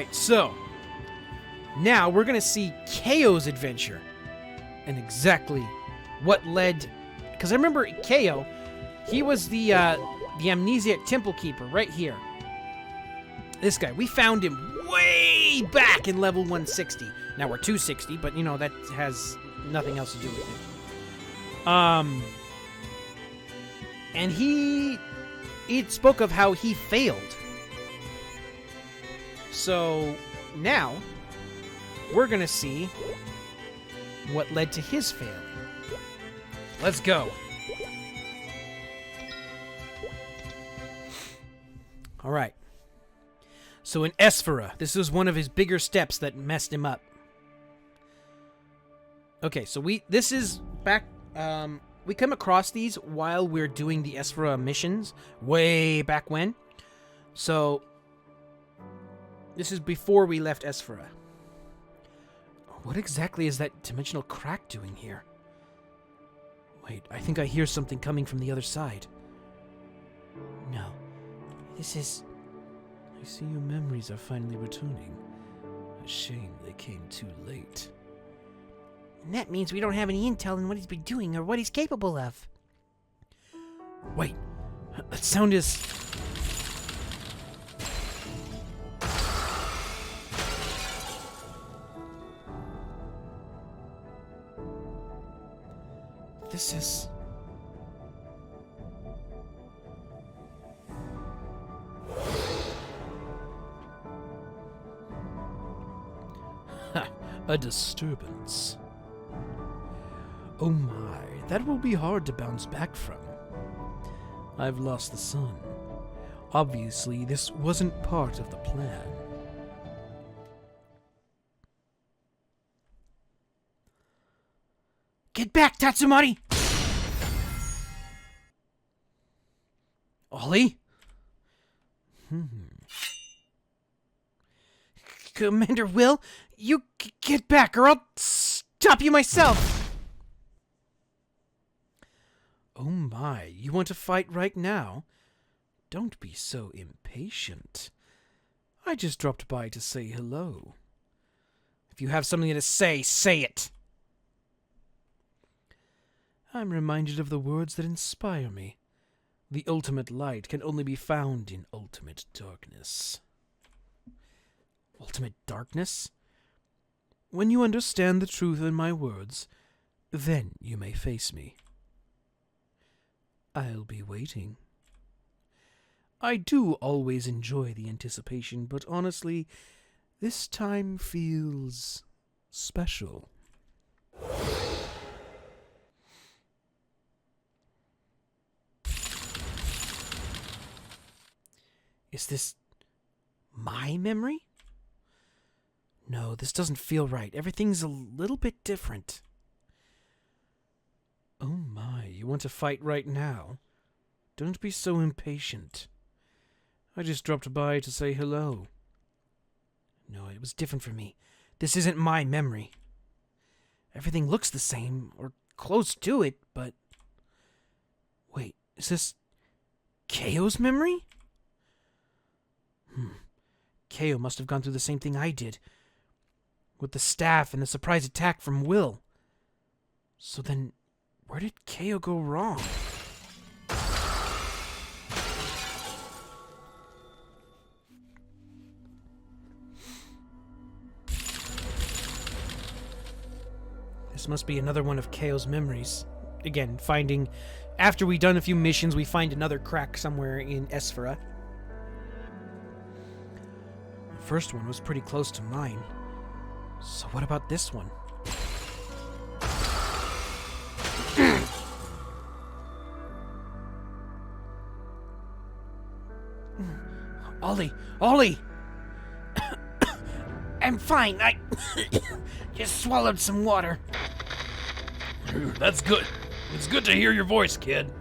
Alright, so now we're gonna see Kao's adventure and exactly what led, because I remember Kao, he was the amnesiac temple keeper right here. This guy, we found him way back in level 160. Now we're 260, but you know that has nothing else to do with it. And he spoke of how he failed. So now we're gonna see what led to his failing. Let's go. All right. So in Esphera, this was one of his bigger steps that messed him up. Okay, so this is back, we come across these while we're doing the Esphera missions, way back when. So, this is before we left Esphera. What exactly is that dimensional crack doing here? Wait, I think I hear something coming from the other side. No, this is... I see your memories are finally returning. A shame they came too late. And that means we don't have any intel on what he's been doing or what he's capable of. Wait, that sound is... This is... A disturbance. Oh my, that will be hard to bounce back from. I've lost the sun. Obviously, this wasn't part of the plan. Get back, Tatsumari! Ollie? Commander Will, you get back or I'll stop you myself! Oh my, you want to fight right now? Don't be so impatient. I just dropped by to say hello. If you have something to say, say it! I'm reminded of the words that inspire me. The ultimate light can only be found in ultimate darkness. Ultimate darkness? When you understand the truth in my words, then you may face me. I'll be waiting. I do always enjoy the anticipation, but honestly, this time feels special. Is this my memory? No, this doesn't feel right. Everything's a little bit different. Oh my, you want to fight right now? Don't be so impatient. I just dropped by to say hello. No, it was different for me. This isn't my memory. Everything looks the same, or close to it, but... Wait, is this Kao's memory? Kao must have gone through the same thing I did. With the staff and the surprise attack from Will. So then, where did Kao go wrong? This must be another one of Kao's memories. Again, finding... After we've done a few missions, we find another crack somewhere in Esphera. The first one was pretty close to mine. So what about this one? Ollie! Ollie! I'm fine. I just swallowed some water. That's good. It's good to hear your voice, kid.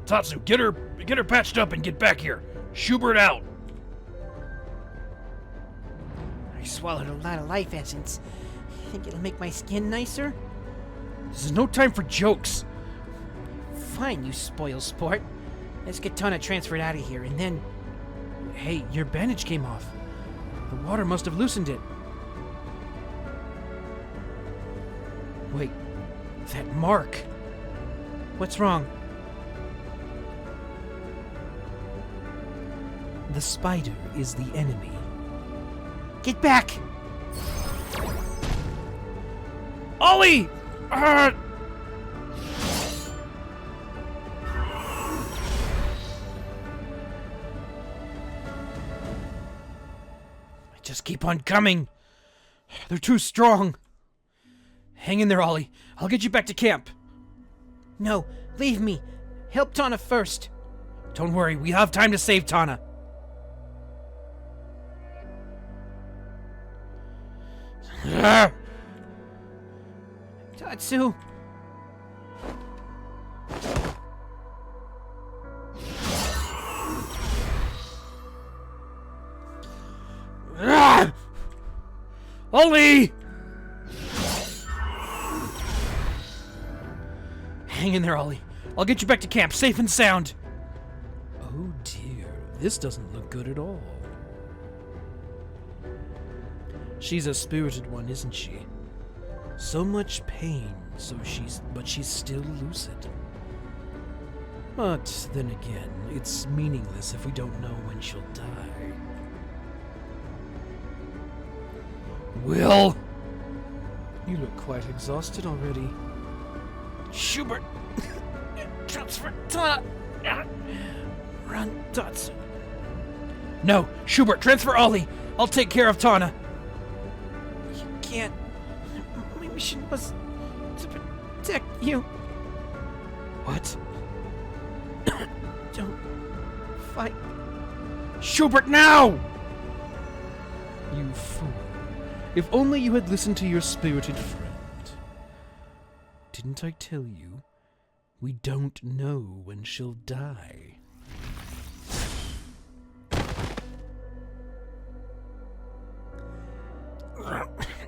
Tatsu, get her patched up and get back here. Schubert out. I swallowed a lot of life essence. Think it'll make my skin nicer? This is no time for jokes. Fine, you spoil sport. Let's get Tana transferred out of here, and then... Hey, your bandage came off. The water must have loosened it. Wait, that mark. What's wrong? The spider is the enemy. Get back! Ollie! I just keep on coming. They're too strong. Hang in there, Ollie. I'll get you back to camp. No, leave me. Help Tana first. Don't worry, we have time to save Tana. Tatsu. Ollie! Hang in there, Ollie. I'll get you back to camp, safe and sound. Oh dear, this doesn't look good at all. She's a spirited one, isn't she? So much pain, but she's still lucid. But then again, it's meaningless if we don't know when she'll die. Will! You look quite exhausted already. Schubert! Transfer Tana! Run, Tatsu. No, Schubert, transfer Ollie! I'll take care of Tana! You can't. My mission was to protect you. What? Don't fight. Schubert, now! You fool. If only you had listened to your spirited friend. Didn't I tell you? We don't know when she'll die.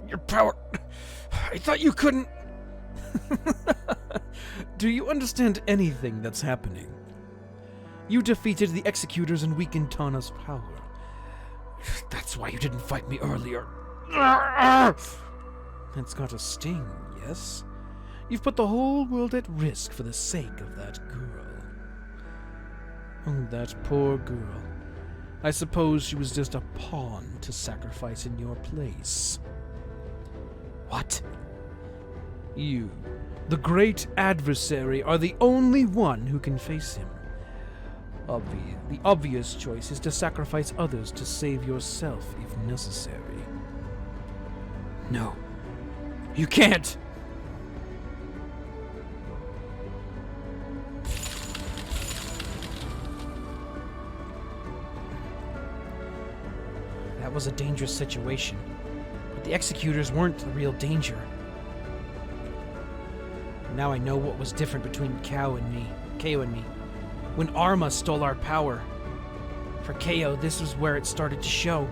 Your power... I thought you couldn't... Do you understand anything that's happening? You defeated the Executors and weakened Tana's power. That's why you didn't fight me earlier. That's got a sting, yes? You've put the whole world at risk for the sake of that girl. Oh, that poor girl. I suppose she was just a pawn to sacrifice in your place. What? You, the great adversary, are the only one who can face him. The obvious choice is to sacrifice others to save yourself if necessary. No, you can't! That was a dangerous situation, but the Executors weren't the real danger. Now I know what was different between Kao and me. When Arma stole our power. For Kao, this was where it started to show.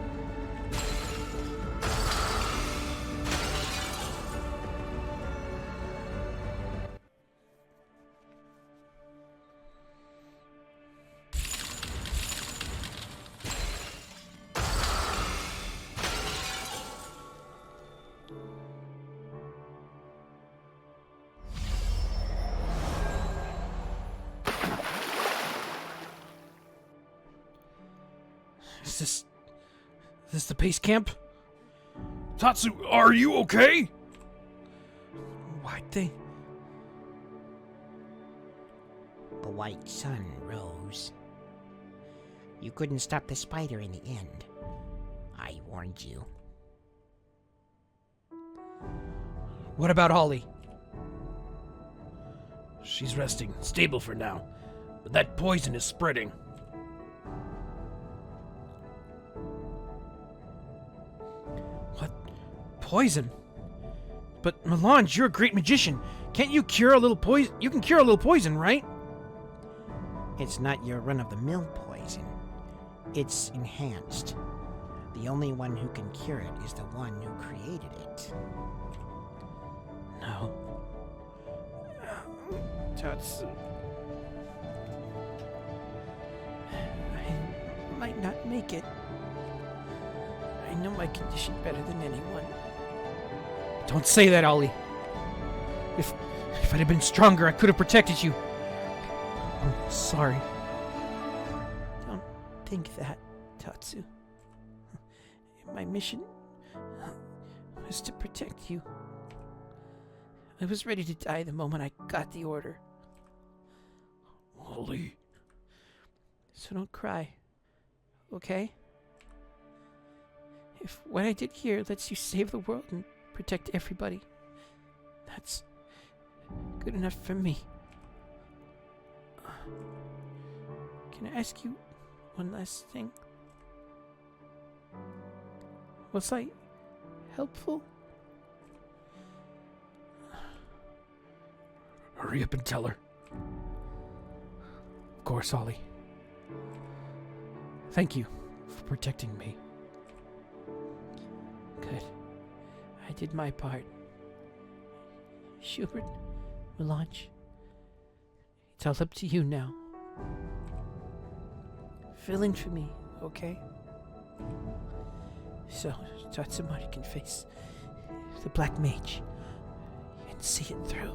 Is this the base camp? Tatsu, are you okay? Why'd they... The white sun rose. You couldn't stop the spider in the end. I warned you. What about Ollie? She's resting, stable for now. But that poison is spreading. What? Poison? But Melange, you're a great magician. Can't you cure a little poison? You can cure a little poison, right? It's not your run-of-the-mill poison. It's enhanced. The only one who can cure it is the one who created it. No. Tatsu. I might not make it. I know my condition better than anyone. Don't say that, Ollie. If I'd have been stronger, I could have protected you. I'm sorry. Don't think that, Tatsu. My mission was to protect you. I was ready to die the moment I got the order. Ollie. So don't cry, okay? If what I did here lets you save the world and protect everybody, that's good enough for me. Can I ask you one last thing? Was I helpful? Hurry up and tell her. Of course, Ollie. Thank you for protecting me. Good. I did my part. Schubert, Melange, it's all up to you now. Fill in for me, okay? So Tatsumari can face the Black Mage and see it through.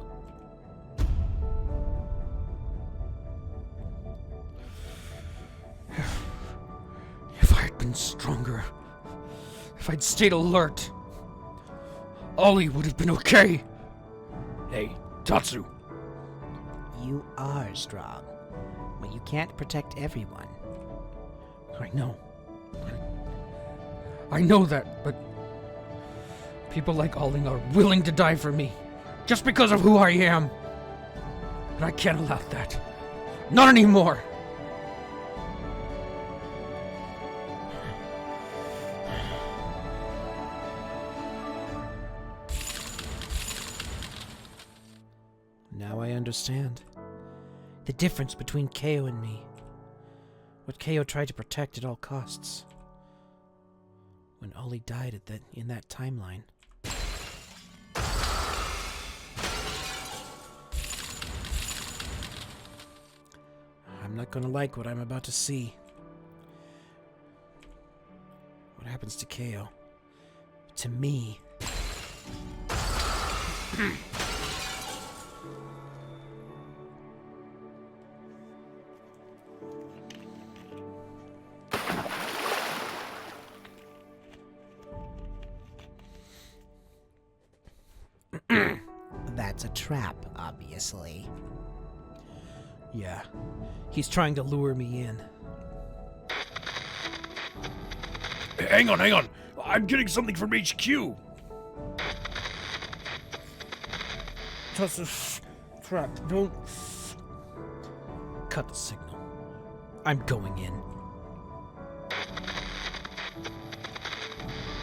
If I had been stronger, if I'd stayed alert, Ollie would have been okay. Hey, Tatsu. You are strong, but you can't protect everyone. I know. I know that, but people like Ollie are willing to die for me just because of who I am. And I can't allow that. Not anymore. Now I understand. The difference between Keo and me. What Keo tried to protect at all costs. When Ollie died in that timeline. I'm not gonna like what I'm about to see. What happens to Keo? To me. That's a trap, obviously. Yeah, he's trying to lure me in. Hang on. I'm getting something from HQ. That's a trap. Don't cut the signal. I'm going in.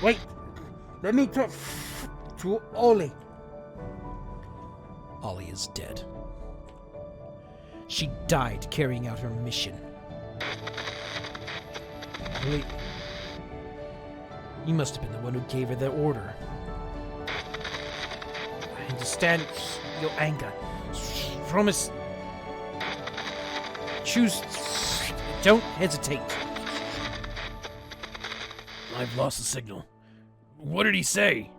Wait! Let me talk to Ollie. Ollie is dead. She died carrying out her mission. Ollie, you must have been the one who gave her the order. I understand your anger. Promise. Choose. Don't hesitate. I've lost the signal. What did he say?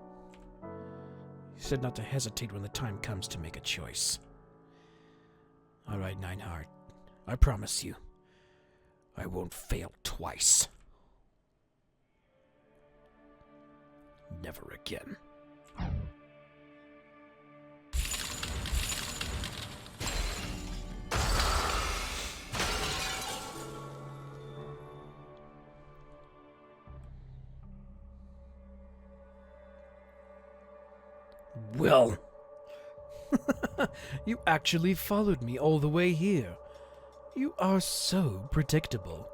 He said not to hesitate when the time comes to make a choice. All right, Nineheart. I promise you, I won't fail twice. Never again. Well, you actually followed me all the way here. You are so predictable.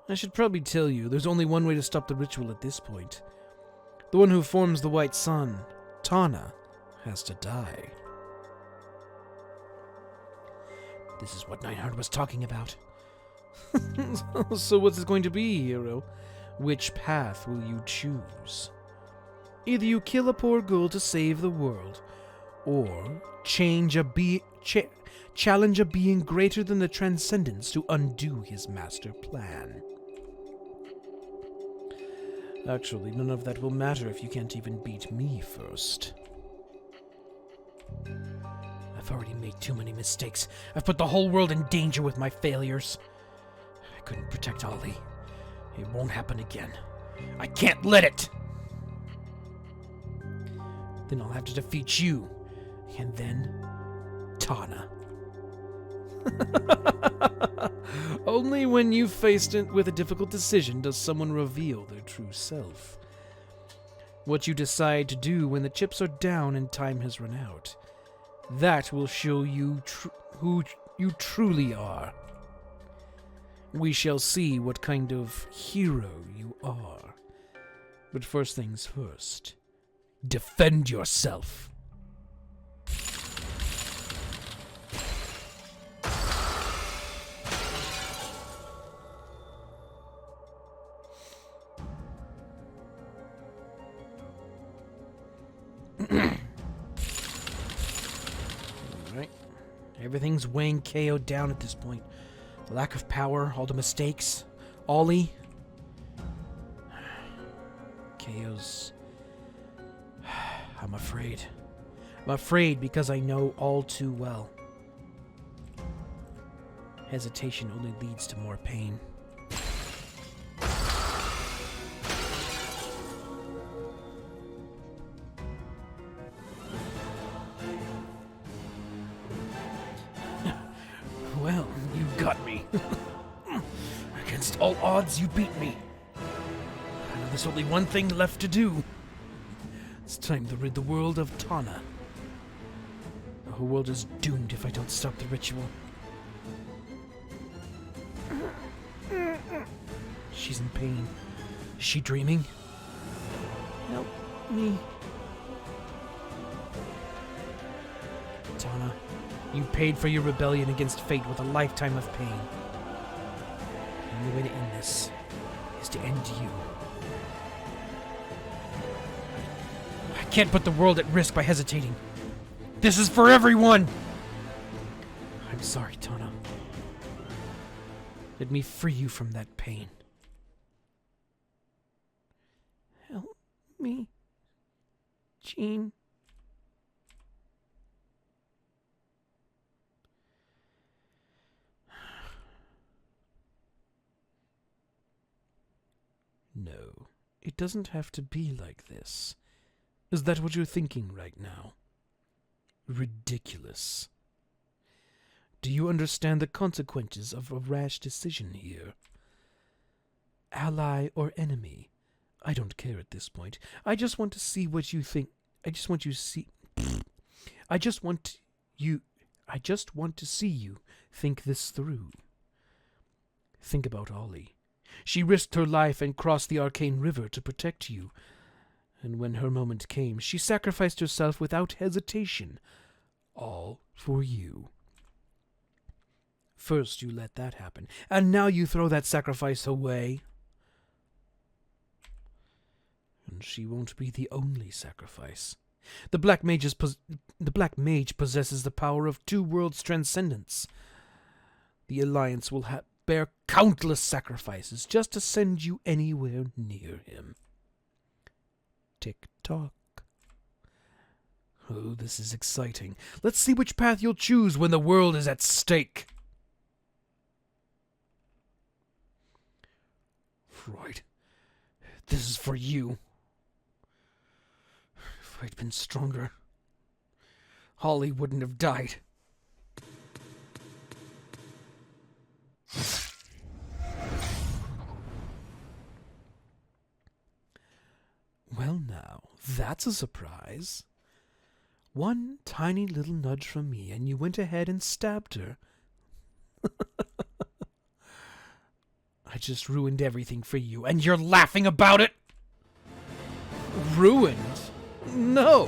I should probably tell you, there's only one way to stop the ritual at this point. The one who forms the White Sun, Tana, has to die. This is what Nineheart was talking about. So what's it going to be, hero? Which path will you choose? Either you kill a poor girl to save the world, or challenge a being greater than the transcendence to undo his master plan. Actually, none of that will matter if you can't even beat me first. I've already made too many mistakes. I've put the whole world in danger with my failures. I couldn't protect Ollie. It won't happen again. I can't let it! Then I'll have to defeat you. And then... Tana. Only when you've faced it with a difficult decision does someone reveal their true self. What you decide to do when the chips are down and time has run out. That will show you who you truly are. We shall see what kind of hero you are. But first things first, defend yourself. Alright. Everything's weighing KO down at this point. The lack of power, all the mistakes, Ollie. KO's... I'm afraid. I'm afraid because I know all too well. Hesitation only leads to more pain. Well, you got me. Against all odds, you beat me. I know there's only one thing left to do. It's time to rid the world of Tana. The whole world is doomed if I don't stop the ritual. She's in pain. Is she dreaming? Help me. Tana, you paid for your rebellion against fate with a lifetime of pain. The only way to end this is to end you. I can't put the world at risk by hesitating. This is for everyone! I'm sorry, Tana. Let me free you from that pain. Help me, Jean. No, it doesn't have to be like this. Is that what you're thinking right now? Ridiculous. Do you understand the consequences of a rash decision here? Ally or enemy? I don't care at this point. I just want to see what you think. I just want to see you think this through. Think about Ollie. She risked her life and crossed the Arcane River to protect you. And when her moment came, she sacrificed herself without hesitation. All for you. First you let that happen, and now you throw that sacrifice away. And she won't be the only sacrifice. The Black Mage possesses the power of two worlds' transcendence. The Alliance will bear countless sacrifices just to send you anywhere near him. Tick-tock. Oh, this is exciting. Let's see which path you'll choose when the world is at stake. Right. This is for you. If I'd been stronger, Holly wouldn't have died. Well now, that's a surprise. One tiny little nudge from me, and you went ahead and stabbed her. I just ruined everything for you, and you're laughing about it? Ruined? No!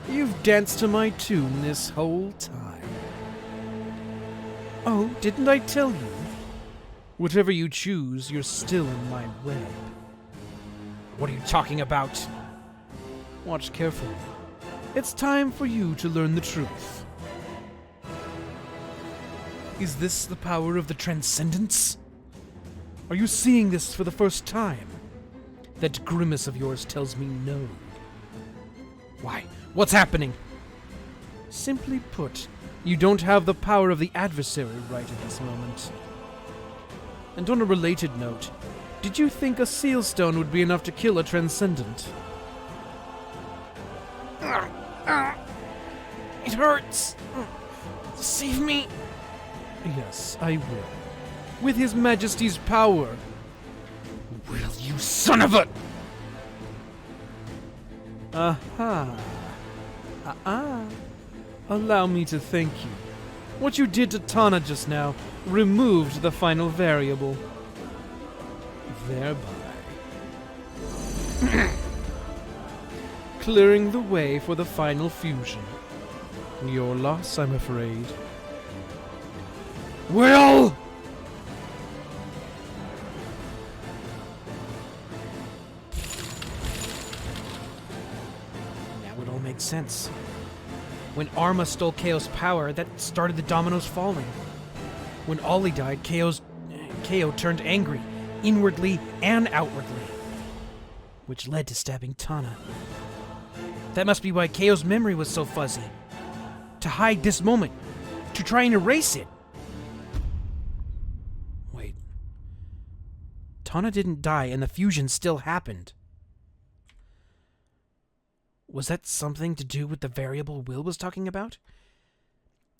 You've danced to my tune this whole time. Oh, didn't I tell you? Whatever you choose, you're still in my web. What are you talking about? Watch carefully. It's time for you to learn the truth. Is this the power of the Transcendence? Are you seeing this for the first time? That grimace of yours tells me no. Why? What's happening? Simply put, you don't have the power of the adversary right at this moment. And on a related note, did you think a seal stone would be enough to kill a transcendent? It hurts. Save me. Yes, I will. With His Majesty's power. Will you son of a... Aha. Allow me to thank you. What you did to Tana just now removed the final variable. Thereby clearing the way for the final fusion. Your loss, I'm afraid. Will! Now it all makes sense. When Arma stole Kao's power, that started the dominoes falling. When Ollie died, Kao turned angry, inwardly and outwardly, which led to stabbing Tana. That must be why Kao's memory was so fuzzy. To hide this moment, to try and erase it. Wait. Tana didn't die and the fusion still happened. Was that something to do with the variable Will was talking about?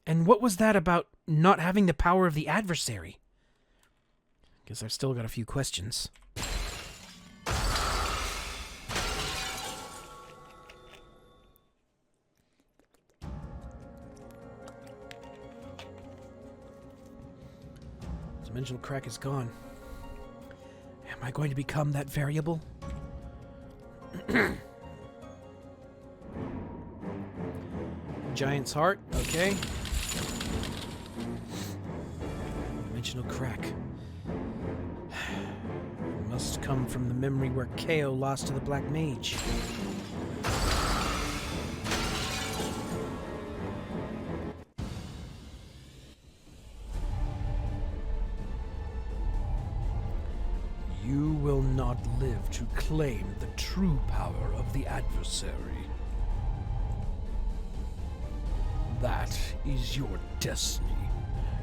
And what was that about not having the power of the adversary? Guess I've still got a few questions. Dimensional crack is gone. Am I going to become that variable? Giant's heart, okay. Dimensional crack. Must come from the memory where Kao lost to the Black Mage. You will not live to claim the true power of the adversary. That is your destiny.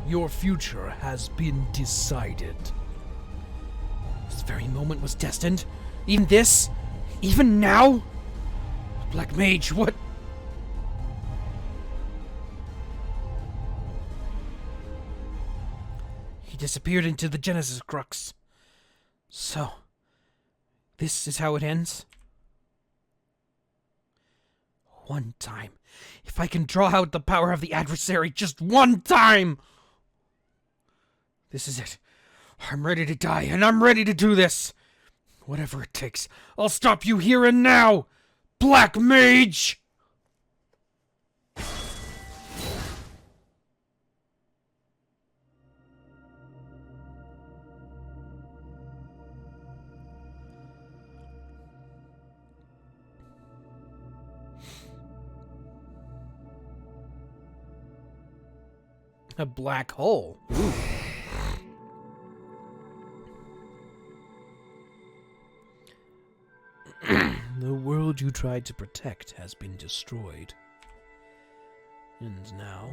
Your future has been decided. This very moment was destined? Even this? Even now? Black Mage, what? He disappeared into the Genesis Crux. So, this is how it ends? One time. If I can draw out the power of the adversary just one time! This is it. I'm ready to die, and I'm ready to do this. Whatever it takes, I'll stop you here and now, Black Mage! A black hole. Ooh. The world you tried to protect has been destroyed. And now...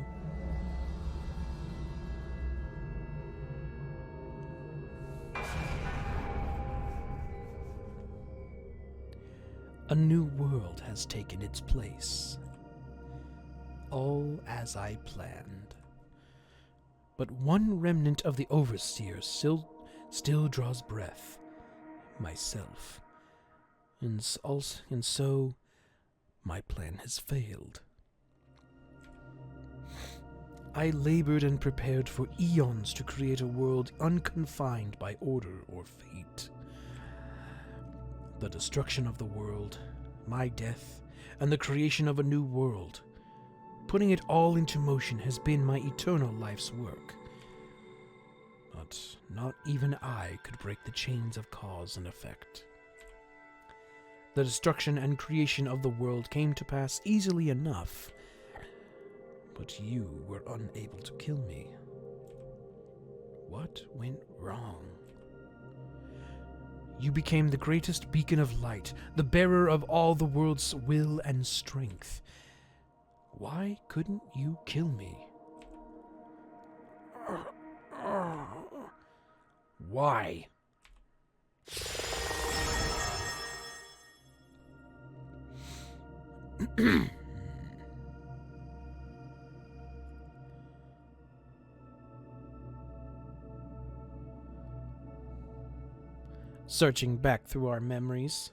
a new world has taken its place. All as I planned. But one remnant of the Overseer still draws breath. Myself. And so, my plan has failed. I labored and prepared for eons to create a world unconfined by order or fate. The destruction of the world, my death, and the creation of a new world. Putting it all into motion has been my eternal life's work. But not even I could break the chains of cause and effect. The destruction and creation of the world came to pass easily enough, but you were unable to kill me. What went wrong? You became the greatest beacon of light, the bearer of all the world's will and strength. Why couldn't you kill me? Why? Searching back through our memories.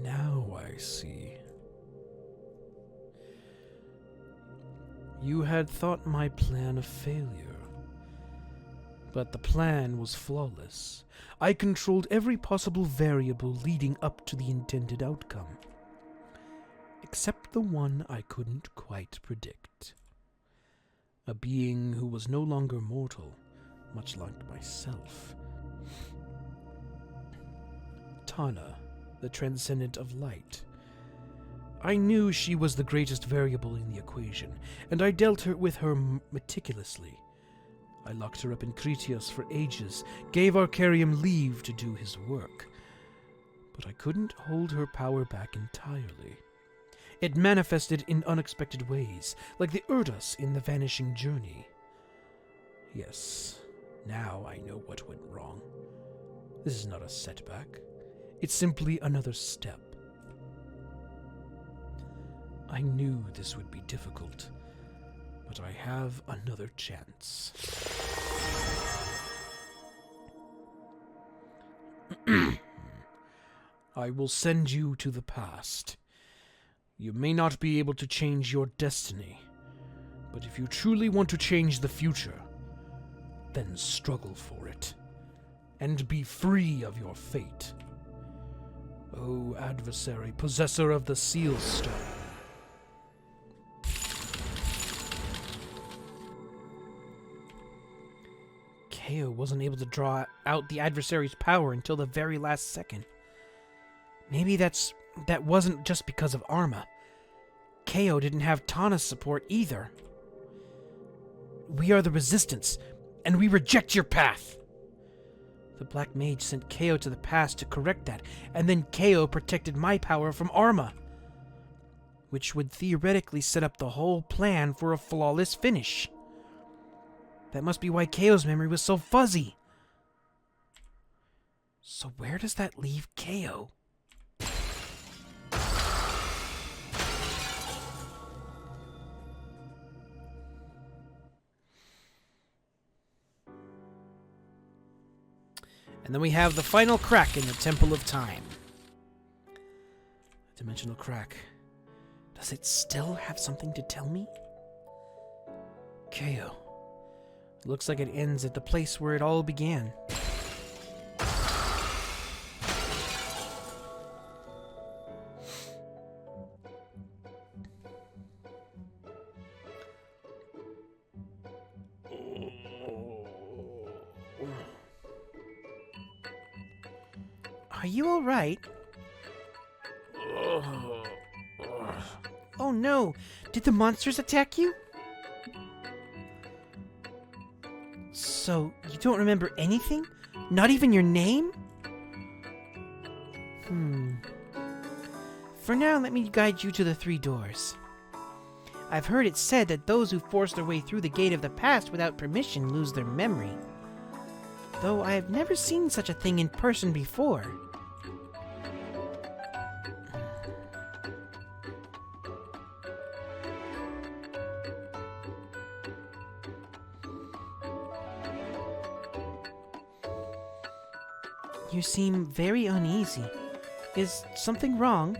Now I see. You had thought my plan a failure. But the plan was flawless. I controlled every possible variable leading up to the intended outcome. Except the one I couldn't quite predict. A being who was no longer mortal, much like myself. Tana, the transcendent of light. I knew she was the greatest variable in the equation, and I dealt with her meticulously. I locked her up in Cretios for ages, gave Arcarium leave to do his work. But I couldn't hold her power back entirely. It manifested in unexpected ways, like the Urdas in the Vanishing Journey. Yes, now I know what went wrong. This is not a setback. It's simply another step. I knew this would be difficult, but I have another chance. I will send you to the past. You may not be able to change your destiny, but if you truly want to change the future, then struggle for it, and be free of your fate. O adversary, possessor of the Seal Stone. Keo wasn't able to draw out the adversary's power until the very last second. Maybe that wasn't just because of Arma. Keo didn't have Tana's support either. We are the Resistance, and we reject your path. The Black Mage sent Keo to the past to correct that, and then Keo protected my power from Arma, which would theoretically set up the whole plan for a flawless finish. That must be why Keo's memory was so fuzzy. So where does that leave Keo? And then we have the final crack in the Temple of Time. Dimensional crack. Does it still have something to tell me? Keo. Looks like it ends at the place where it all began. Are you all right? Oh no! Did the monsters attack you? So, you don't remember anything? Not even your name? For now, let me guide you to the 3 doors. I've heard it said that those who force their way through the gate of the past without permission lose their memory. Though I have never seen such a thing in person before. You seem very uneasy. Is something wrong?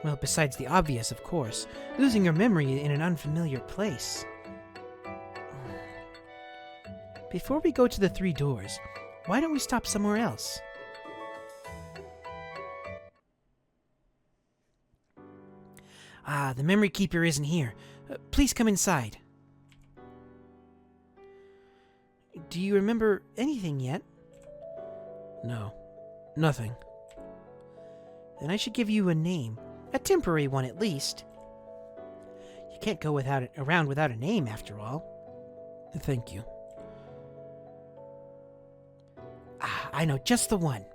Well, besides the obvious, of course. Losing your memory in an unfamiliar place. Before we go to the 3 doors, why don't we stop somewhere else? Ah, the memory keeper isn't here. Please come inside. Do you remember anything yet? No, nothing. Then I should give you a name. A temporary one, at least. You can't go around without a name, after all. Thank you. I know just the one.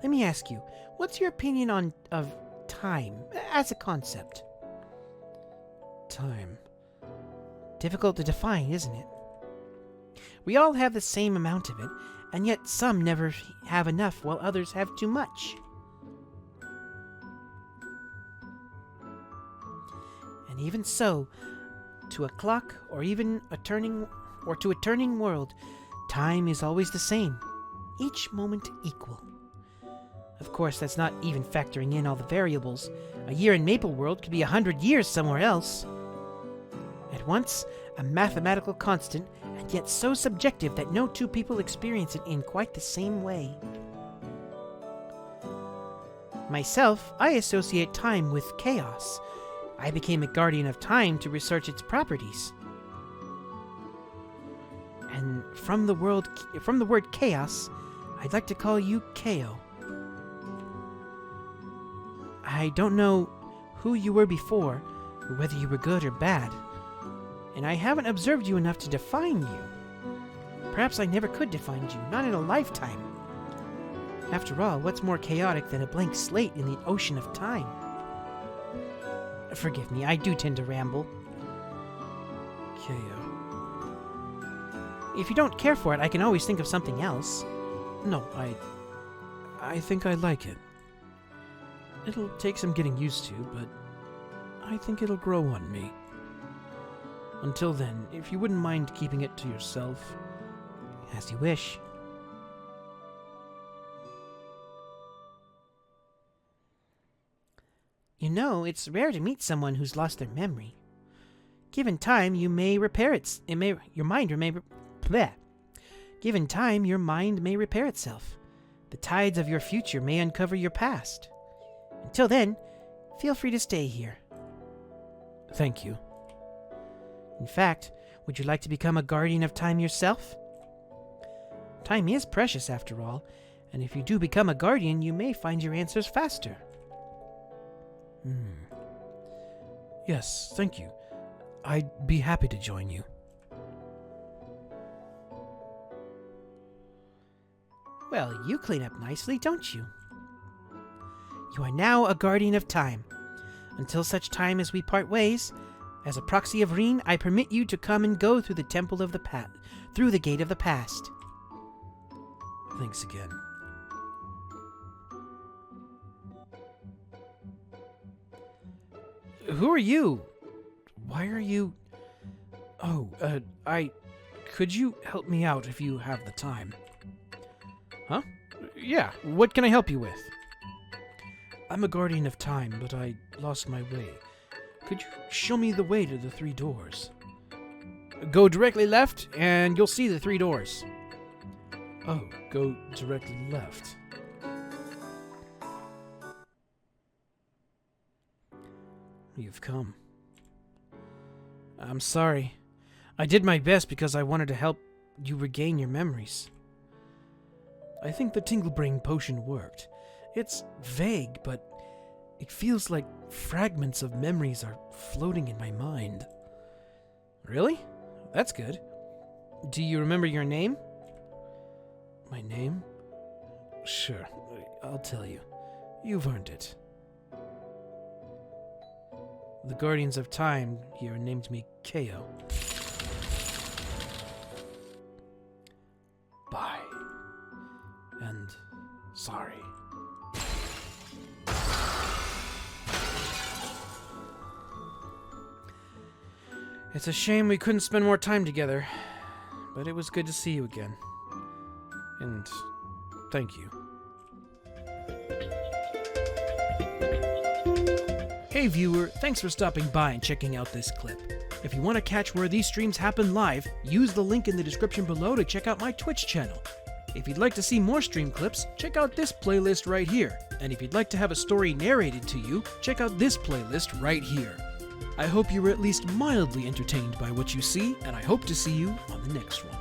Let me ask you, what's your opinion of time as a concept? Time. Difficult to define, isn't it? We all have the same amount of it, and yet some never have enough while others have too much. And even so, to a clock or even to a turning world, time is always the same, each moment equal. Of course, that's not even factoring in all the variables. A year in Mapleworld could be 100 years somewhere else. At once, a mathematical constant, and yet so subjective that no two people experience it in quite the same way. Myself, I associate time with chaos. I became a guardian of time to research its properties. And from the word chaos, I'd like to call you Ko. I don't know who you were before, or whether you were good or bad, and I haven't observed you enough to define you. Perhaps I never could define you, not in a lifetime. After all, what's more chaotic than a blank slate in the ocean of time? Forgive me, I do tend to ramble. Ko. If you don't care for it, I can always think of something else. No, I think I like it. It'll take some getting used to, but I think it'll grow on me. Until then, if you wouldn't mind keeping it to yourself. As you wish. You know, it's rare to meet someone who's lost their memory. Given time, you may repair it. Given time, your mind may repair itself. The tides of your future may uncover your past. Until then, feel free to stay here. Thank you. In fact, would you like to become a guardian of time yourself? Time is precious, after all, and if you do become a guardian, you may find your answers faster. Yes, thank you. I'd be happy to join you. Well, you clean up nicely, don't you? You are now a guardian of time. Until such time as we part ways, as a proxy of Reen, I permit you to come and go through the temple of the through the gate of the past. Thanks again. Who are you? Why are you... Oh, could you help me out if you have the time? Huh? Yeah, what can I help you with? I'm a guardian of time, but I lost my way. Could you show me the way to the 3 doors? Go directly left, and you'll see the 3 doors. Oh, go directly left. You've come. I'm sorry. I did my best because I wanted to help you regain your memories. I think the Tingle-Brain potion worked. It's vague, but it feels like fragments of memories are floating in my mind. Really? That's good. Do you remember your name? My name? Sure, I'll tell you. You've earned it. The Guardians of Time here named me Ko. Bye. And sorry. It's a shame we couldn't spend more time together, but it was good to see you again. And thank you. Hey viewer, thanks for stopping by and checking out this clip. If you want to catch where these streams happen live, use the link in the description below to check out my Twitch channel. If you'd like to see more stream clips, check out this playlist right here. And if you'd like to have a story narrated to you, check out this playlist right here. I hope you were at least mildly entertained by what you see, and I hope to see you on the next one.